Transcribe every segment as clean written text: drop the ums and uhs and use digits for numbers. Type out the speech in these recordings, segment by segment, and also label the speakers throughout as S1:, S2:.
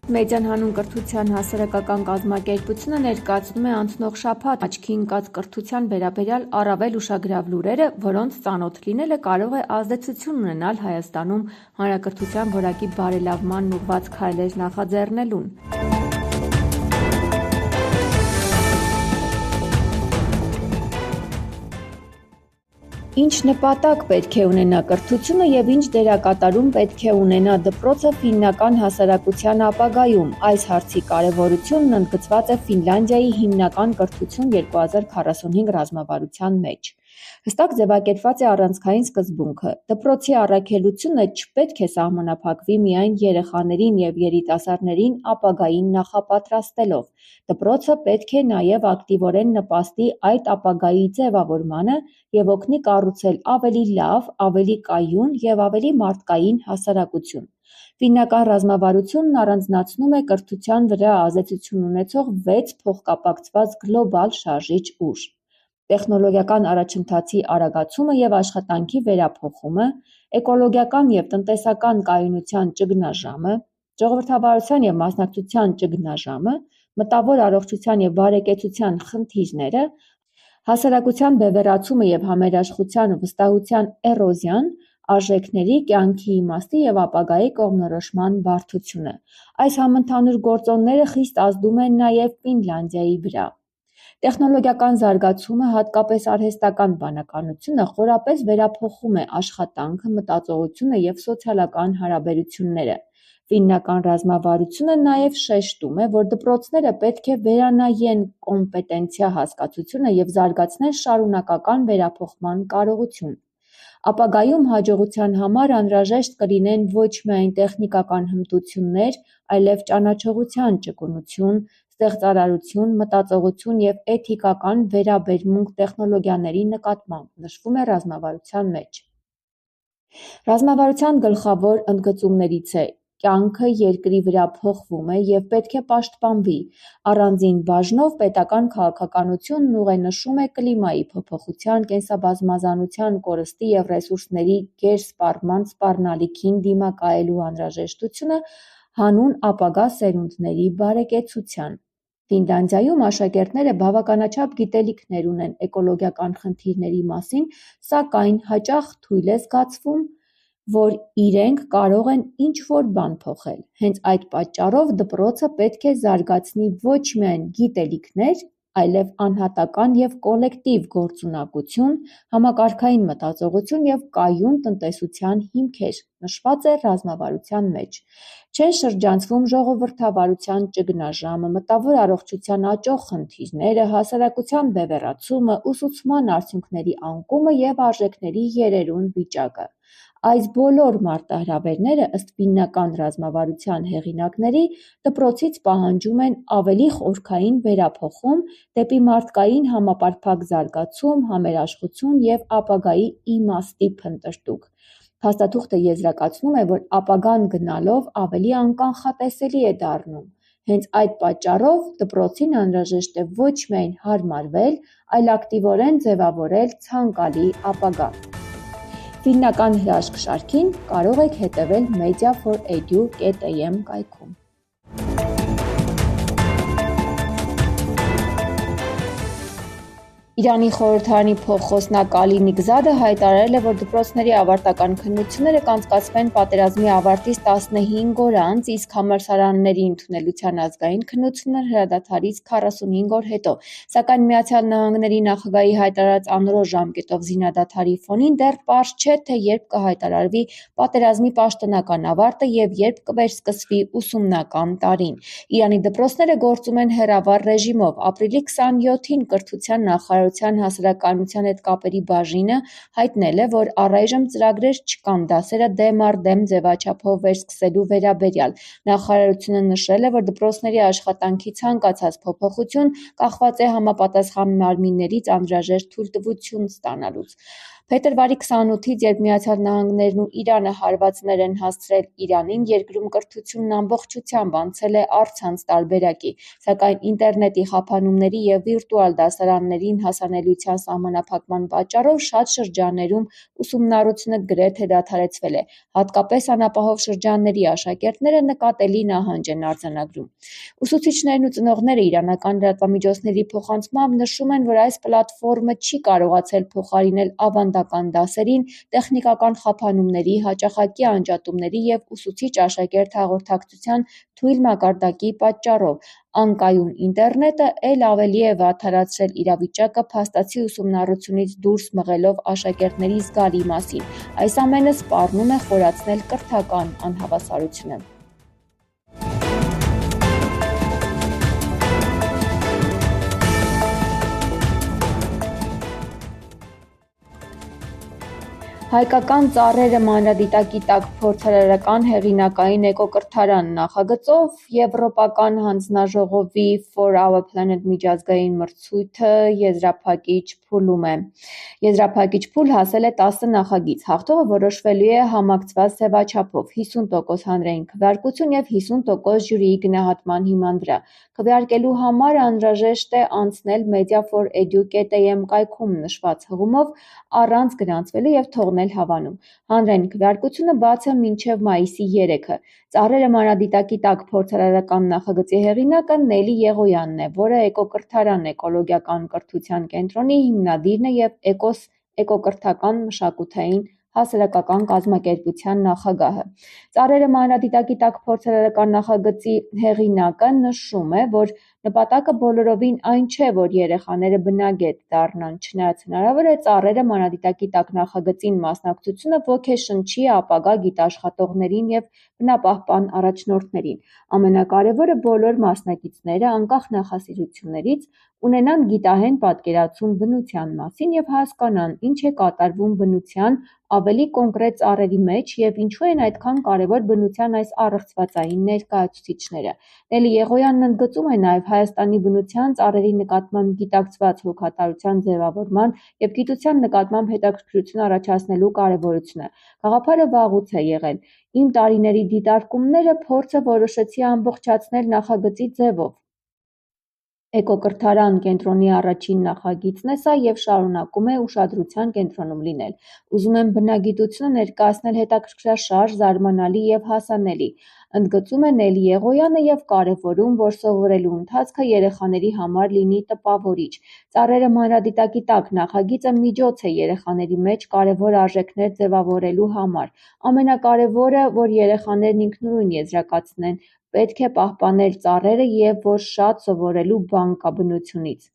S1: Մեդիան հանուն կրթության հասարակական կազմակերպությունը ներկայացնում է անցնող շաբաթ աչքի ընկած կրթության վերաբերյալ առավել ուշագրավ լուրերը, որոնց ծանոթ լինելը կարող է ազդեցություն ունենալ Հայաստանում հանրակրթության որակի բարելավմանն ուղղված քայլեր նախաձեռնելուն։ Ինչ նպատակ պետք է ունենա կրթությունը և ինչ դերակատարում պետք է ունենա դպրոցը ֆիննական հասարակության ապագայում։ Այս հարցի կարևորությունն ընդգծված է Ֆինլանդիայի հիմնական կրթություն 2045 ռազմավարության մեջ։ Հստակ ձևակերպված է առանցքային սկզբունքը։ Դպրոցի առաքելությունը չպետք է սահմանափակվի միայն երեխաներին և երիտասարդներին ապագային նախապատրաստելով։ Դպրոցը պետք է նաև ակտիվորեն նպաստի այդ ապագայի ձևավորմանը և օգնի կառուցել ավելի լավ, ավելի կայուն և ավելի մարդկային հասարակություն։ Ֆիննական ռազմավարությունն առանձնացնում է կրթության վրա ազդեցություն ունեցող 6 փոխկապակցված գլոբալ շարժիչ ուժ՝ տեխնոլոգիական առաջընթացի արագացումը և աշխատանքի վերափոխումը, էկոլոգիական և տնտեսական կայունության ճգնաժամը, ժողովրդավարության և մասնակցության ճգնաժամը, մտավոր առողջության և բարեկեցության խնդիրները, հասարակության բևեռացումը և համերաշխության ու վստահության էրոզիան, արժեքների, կյանքի իմաստի և ապագայի կողմնորոշման բարդությունը։ Այս համընդհանուր գործոնները խիստ ազդում են նաև Ֆինլանդիայի վրա։ Տեխնոլոգիական զարգացումը, հատկապես արհեստական բանականությունը, խորապես վերափոխում է աշխատանքը, մտածողությունը և սոցիալական հարաբերությունները։ Ֆիննական ռազմավարությունը նաև շեշտում է, որ դպրոցները պետք է վերանայեն կոմպետենցիա հասկացությունը և զարգացնեն շարունակական վերափոխման կարողություն։ Ապագայում հաջողության համար անհրաժեշտ կլինեն ոչ միայն տեխնիկական հմտություններ, այլև ճանաչողության ճկունություն, ստեղծարարություն, մտածողություն և էթիկական վերաբերմունք տեխնոլոգիաների նկատմամբ, նշվում է ռազմավարության մեջ։ Ռազմավարության գլխավոր ընդգծումներից է. կյանքը երկրի վրա փոխվում է և պետք է պաշտպանվի։ Առանձին բաժնով պետական քաղաքականությունն ուղենշում է կլիմայի փոփոխության, կենսաբազմազանության կորստի և ռեսուրսների գերսպառման սպառնալիքին դիմակայելու անհրաժեշտությունը հանուն ապագա սերունդների բարեկեցության։ Ֆինլանդիայում աշակերտները բավականաչափ գիտելիքներ ունեն էկոլոգիական խնդիրների մասին, սակայն հաճախ թույլ է զգացվում, որ իրենք կարող են ինչ-որ բան փոխել։ Հենց այդ պատճառով դպրոցը պետք է զարգացնի ոչ միայն գիտելիքներ, այլև անհատական և կոլեկտիվ գործունակություն, համակարգային մտածողություն և կայուն տնտեսության հիմքեր, նշված է ռազմավարության մեջ։ Չեն շրջանցվում ժողովրդավարության ճգնաժամը, մտավոր առողջության աճող խնդիրները, հասարակության բևեռացումը, ուսուցման արդյունքների անկումը և արժեքների երերուն վիճակը։ Այս բոլոր մարտահրավերները, ըստ ֆիննական ռազմավարության հեղինակների, դպրոցից պահանջում են ավելի խորքային վերափոխում դեպի մարդկային համապարփակ զարգացում, համերաշխություն և ապագայի իմաստի փնտրտուք։ Փաստաթուղթը եզրակացնում է, որ ապագան գնալով ավելի անկանխատեսելի է դառնում։ Հենց այդ պատճառով դպրոցին անհրաժեշտ է ոչ միայն հարմարվել, այլ ակտիվորեն ձևավորել ցանկալի ապագա։ Ֆիննական հրաշքշարքին կարող եք հետևել media4edu.am կայքում։ Իրանի խորհրդարանի փոխխոսնակ Ալի Նիգզադը հայտարարել է, որ դպրոցների ավարտական քննությունները կանցկացվեն պատերազմի ավարտից 15 օր անց, իսկ համալսարանների ընդունելության ազգային քննությունները հրադադարից 45 օր հետո, սակայն Միացյալ Նահանգների նախագահի հայտարարած անորոշ ժամկետով զինադադարի ֆոնին դեռ պարզ չէ, թե երբ կհայտարարվի պատերազմի պաշտոնական ավարտը և երբ կվերսկսվի ուսումնական տարին։ Իրանի դպրոցները գործում են հեռավար ռեժիմով։ Ապրիլի 27-ին Կրթության նախարարության հասարակայնության հետ կապերի բաժինը հայտնել է, որ առայժմ ծրագրեր չկան դասերը դեմ առ դեմ ձևաչափով վերսկսելու վերաբերյալ։ Նախարարությունը նշել է, որ դպրոցների աշխատանքի ցանկացած փոփոխություն կախված է համապատասխան մարմիններից անհրաժեշտ թույլտվություն ստանալուց։ Փետրվարի 28-ից, երբ Միացյալ Նահանգներն ու Իրանը հարվածներ են հասցրել Իրանին, երկրում կրթությունն ամբողջությամբ անցել է առցանց տարբերակի, սակայն ինտերնետի խափանումների և վիրտուալ դասարաններին հասանելիության սահմանափակման պատճառով շատ շրջաններում ուսումնառությունը գրեթե դադարեցվել է, հատկապես անապահով շրջանների աշակերտները նկատելի նահանջ են արձանագրում։ Ուսուցիչներն ու ծնողները իրանական լրատվամիջոցների փոխանցմամբ նշում են, որ այս պլատֆորմը չի կարողացել փոխարինել ավանդական դասերին տեխնիկական խափանումների, հաճախակի անջատումների և ուսուցիչ-աշակերտ հաղորդակցության թույլ մակարդակի պատճառով։ Անկայուն ինտերնետը էլ ավելի է վատթարացրել իրավիճակը, փաստացի ուսումնառությունից դուրս մղելով աշակերտների զգալի մասին։ Այս ամենը սպառնում է խորացնել կրթական անհավասարությունը։ Հայկական ծառերը մանրադիտակի տակ փորձարարական հեղինակային էկոկրթարան նախագծով Եվրոպական հանձնաժողովի For Our Planet միջազգային մրցույթը եզրափակիչ փուլում է։ Եզրափակիչ փուլ հասել է 10 նախագիծ։ Հաղթողը որոշվելու է համակցված ձևաչափով 50% հանրային քվեարկություն և 50% ժյուրիի գնահատման հիման վրա։ Քվեարկելու համար անհրաժեշտ է անցնել media4edu.am կայքում նշված հղումով առանց գրանցվելու և թողնել հավանում։ Հանրային քվեարկությունը բաց է մինչև մայիսի 3-ը։ Ծառերը մանրադիտակի տակ փորձարարական նախագծի հեղինակը Նելի Եղոյանն է, որը էկոկրթարան էկոլոգիական կրթության կենտրոնի հիմնադիրն է և էկոկրթական մշակութային հասարակական կազմակերպության նախագահը։ Ծառերը մանրադիտակի տակ փորձարարական նախագծի հեղինակը նշում է, որ նպատակը բոլորովին այն չէ, որ երեխաները բնագետ դառնան, չնայած հնարավոր է ծառերը մանրադիտակի տակ նախագծին մասնակցությունը ոգեշնչի ապագա գիտաշխատողներին և բնապահպան առաջնորդներին։ Ամենակարևորը բոլոր մասնակիցները, անկախ նախասիրություններից, ունենան գիտահեն պատկերացում բնության մասին և հասկանան, ինչ է կատարվում բնության, ավելի կոնկրետ ծառերի մեջ և ինչու են այդքան կարևոր բնության այս առեղծվածային ներկայացուցիչները։ Նելի Եղոյանն ընդգծում է նաև Հայաստանի բնության, ծառերի նկատմամբ գիտակցված հոգատարության ձևավորման և գիտության նկատմամբ հետաքրքրություն առաջացնելու կարևորությունը։ Գաղափարը վաղուց է եղել։ Իմ տարիների դիտարկումները փորձը որոշեցի ամբողջացնել նախագծի ձևով։ Էկոկրթարան կենտրոնի առաջին նախագիծն է սա և շարունակում է ուշադրության կենտրոնում լինել։ Ուզում եմ բնագիտությունը ներկայացնել հետաքրքրաշարժ, զարմանալի և հասանելի, ընդգծում է Նելի Եղոյանը և կարևորում, որ սովորելու ընթացքը երեխաների համար լինի տպավորիչ։ Ծառերը մանրադիտակի տակ նախագիծը միջոց է երեխաների մեջ կարևոր արժեքներ ձևավորելու համար։ Ամենակարևորը, որ երեխաներն ինքնուրույն եզրակացնեն, պետք է պահպանել ծառերը և որ շատ սովորելու բան կա բնությունից,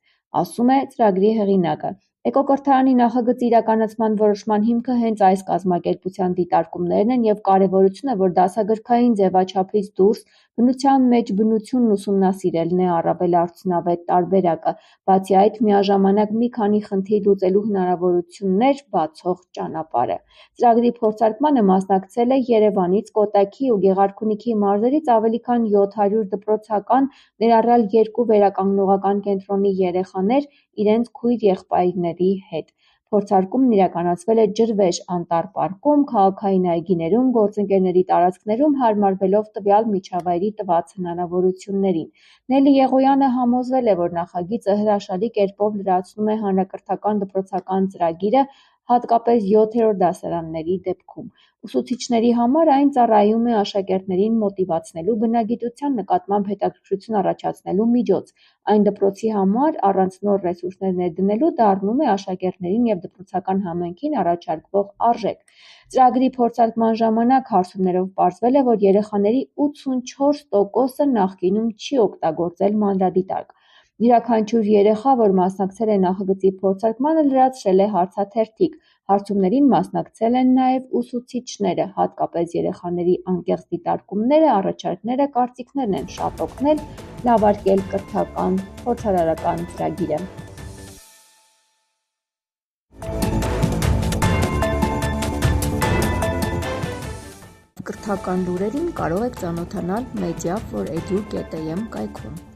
S1: ասում է ծրագրի հեղինակը։ Էկոկրթարանի նախագծի իրականացման որոշման հիմքը հենց այս կազմակերպության դիտարկումներն են և կարևորությունը, որ դասագրքային ձևաչափից դուրս բնության մեջ բնությունն ուսումնասիրելն է առավել արդյունավետ տարբերակը։ Բացի այդ, միաժամանակ մի քանի խնդիր լուծելու հնարավորություններ բացող ճանապարհը։ Ծրագրի փորձարկմանը մասնակցել է Երևանից, Կոտայքի ու Գեղարքունիքի մարզերից ավելի քան 700 դպրոցական, ներառյալ 2 վերականգնողական կենտրոնի երեխաներ իրենց քույր-եղբայրների հետ։ Փորձարկումն իրականացվել է ջրվեժ անտառպարկում, քաղաքային այգիներում, գործընկերների տարածքներում, հարմարվելով տվյալ միջավայրի տված հնարավորություններին։ Նելի Եղոյանը համոզվել է, որ նախագիծը հրաշալի կերպով լրացնում է հանրակրթական դպրոցական ծրագիրը, հատկապես 7-րդ դասարանների դեպքում։ Ուսուցիչների համար այն ծառայում է աշակերտներին մոտիվացնելու, բնագիտության նկատմամբ հետաքրքրություն առաջացնելու միջոց։ Այն դպրոցի համար առանց նոր ռեսուրսներ ներդնելու դառնում է աշակերտներին և դպրոցական համայնքին առաջարկվող արժեք։ Ծրագրի փորձարկման ժամանակ հարցումներով պարզվել է, որ երեխաների 84%-ը նախկինում չի օգտագործել մանրադիտակ։ Յուրաքանչյուր երեխա, որ մասնակցել է նախագծի փորձարկմանը, լրացրել է հարցաթերթիկ։ Հարցումներին մասնակցել են նաև ուսուցիչները, հատկապես երեխաների անկեղծ դիտարկումները, առաջարկները, կարծիքներն են շատ օգնել լավարկել կրթական փորձարարական ծրագիրը։ Կրթական լուրերին կարող եք ծանոթանալ media4edu.am կայքում։